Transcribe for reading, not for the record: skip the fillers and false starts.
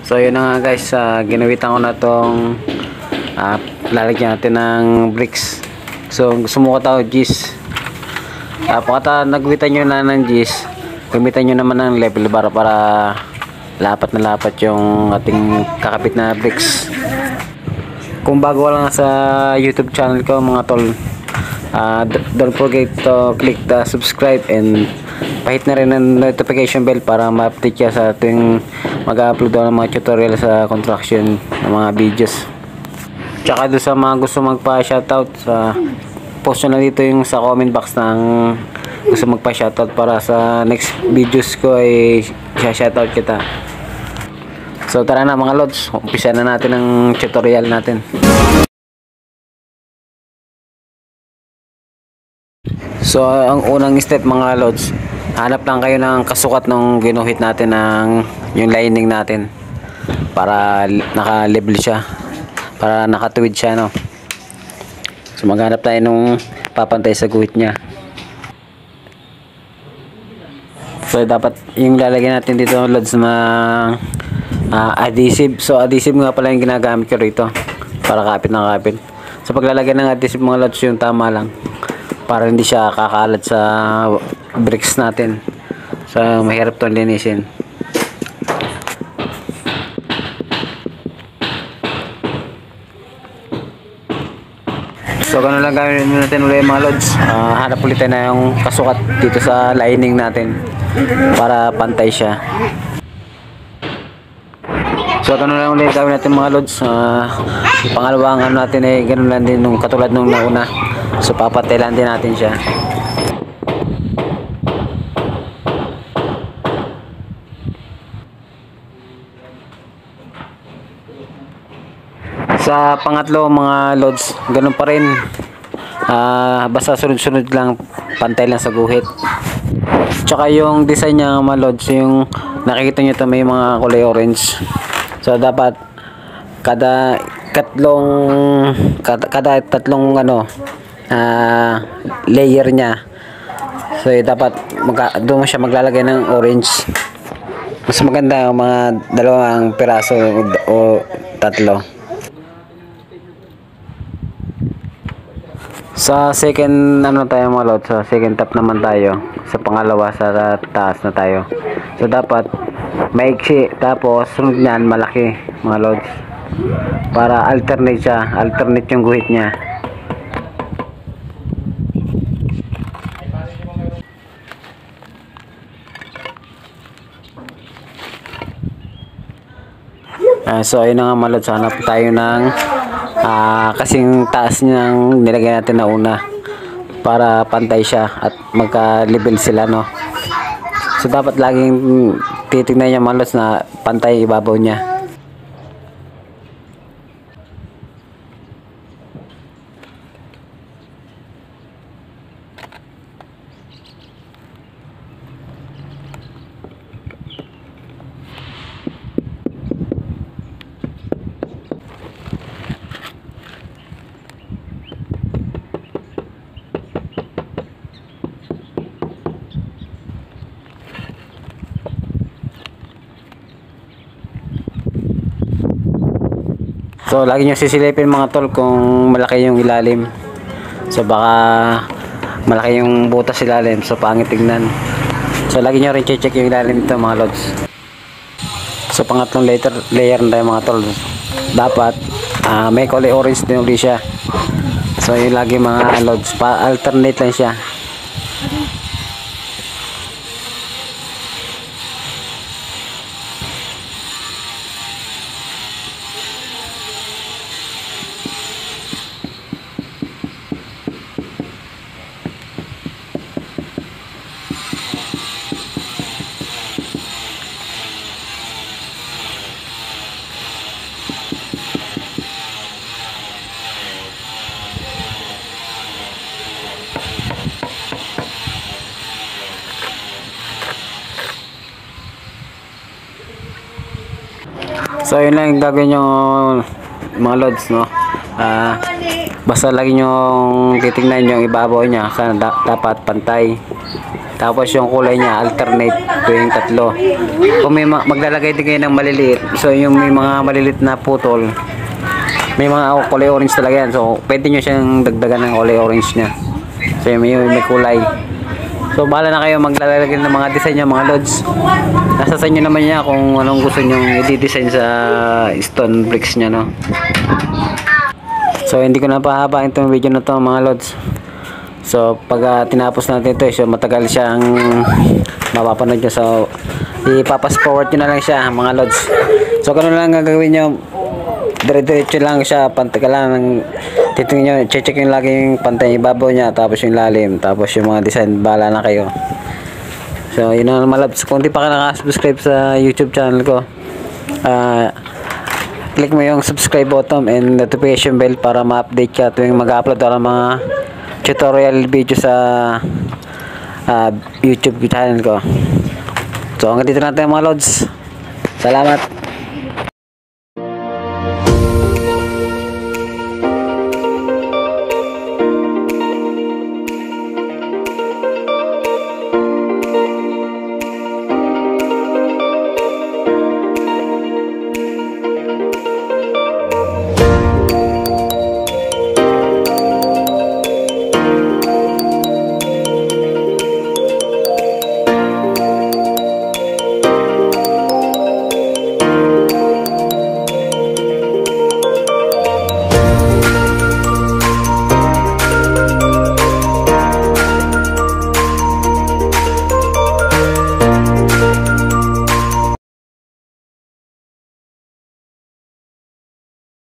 So yun na nga guys, ginawitan ko na tong lalagyan natin ng bricks. So sumukat ako gis. Pagkata nagwitan nyo na ng gis, gamitan nyo naman ng level bar para lapat na lapat yung ating kakapit na bricks. Kung bago lang sa YouTube channel ko mga tol, don't forget to click the subscribe and pahit na rin ang notification bell para ma-update ka sa ating mag-upload ng mga tutorial sa construction ng mga videos. Tsaka doon sa mga gusto magpa-shoutout, post nyo na dito yung sa comment box ng gusto magpa-shoutout para sa next videos ko ay shoutout kita. So tara na mga lods, umpisa na natin ang tutorial natin. So ang unang step mga lods, hanap lang kayo ng kasukat ng ginuhit natin ng yung lining natin para naka-level siya, para nakatuwid siya, no. So maghanap tayo nung papantay sa guhit niya. So dapat yung lalagyan natin dito lods na adhesive. So adhesive nga pala yung ginagamit ko rito para kapit ng kapit. So paglalagyan ng adhesive mga lods, yung tama lang para hindi siya kakalat sa bricks natin. So mahirap itong linisin. So ganun lang gawin natin ulit mga lods. Hanap ulit tayo na yung kasukat dito sa lining natin para pantay siya. So ganun lang ulit gawin natin mga lods. Pangalawang ano natin ay ganun lang din nung katulad nung nauna. So papatay lang din natin siya. Sa pangatlo mga lods, ganun pa rin. Basta sunod-sunod lang, pantay lang sa guhit. Tsaka yung design niya mga lods, yung nakikita nyo ito may mga kulay orange. So dapat kada tatlong ano layer niya, so dapat doon siya maglalagay ng orange. Mas maganda yung mga dalawang piraso o tatlo. Sa second ano tayo mga lods, sa second top naman tayo. Sa pangalawa sa taas na tayo. So dapat maiksi, tapos sunod niyan malaki mga lods. Para alternate siya, alternate yung guhit niya. So ayun na nga mga lods, hanap tayo ng kasing taas niyang nilagay natin na una para pantay siya at magka-level sila, no. So dapat laging titignan niya mga lods na pantay ibabaw niya. So lagi nyo sisilipin mga tol kung malaki yung ilalim. So baka malaki yung butas ilalim, so pangit tignan. So lagi nyo rin check yung ilalim ito mga lods. So pangatlong layer na tayo mga tol. Dapat may kulay orange din ulit siya. So yung lagi mga lods, pa-alternate lang siya. So yun lang yung gagawin nyo mga lods, no. Basta lagi nyo titignan yung ibabaw nya, sana dapat pantay, tapos yung kulay nya alternate. tuwing tatlo. Kung may maglalagay din kayo ng maliliit, so yung may mga maliliit na putol, may mga kulay orange talaga yan. So pwede nyo siyang dagdagan ng kulay orange nya. So may kulay. So bahala na kayo maglalagay ng mga design nyo mga lods. Nasa sa inyo naman niya kung anong gusto nyo i-design sa stone bricks nya, no. So hindi ko na pahabain itong video na to mga lods. So pag tinapos natin ito, so matagal siyang mapapanood nyo. So ipapas forward nyo na lang siya mga lods. So ganun lang gagawin nyo, dire-diretso lang siya, pantay ka lang, titingin nyo, check yung laging pantay ibabaw niya, tapos yung lalim, tapos yung mga design, bahala na kayo. So yun na mga lods. Kung di pa ka nakasubscribe sa YouTube channel ko, click mo yung subscribe button and notification bell para ma-update ka tuwing mag-upload ako ng mga tutorial video sa YouTube channel ko. So hanggang dito natin mga lods. Salamat.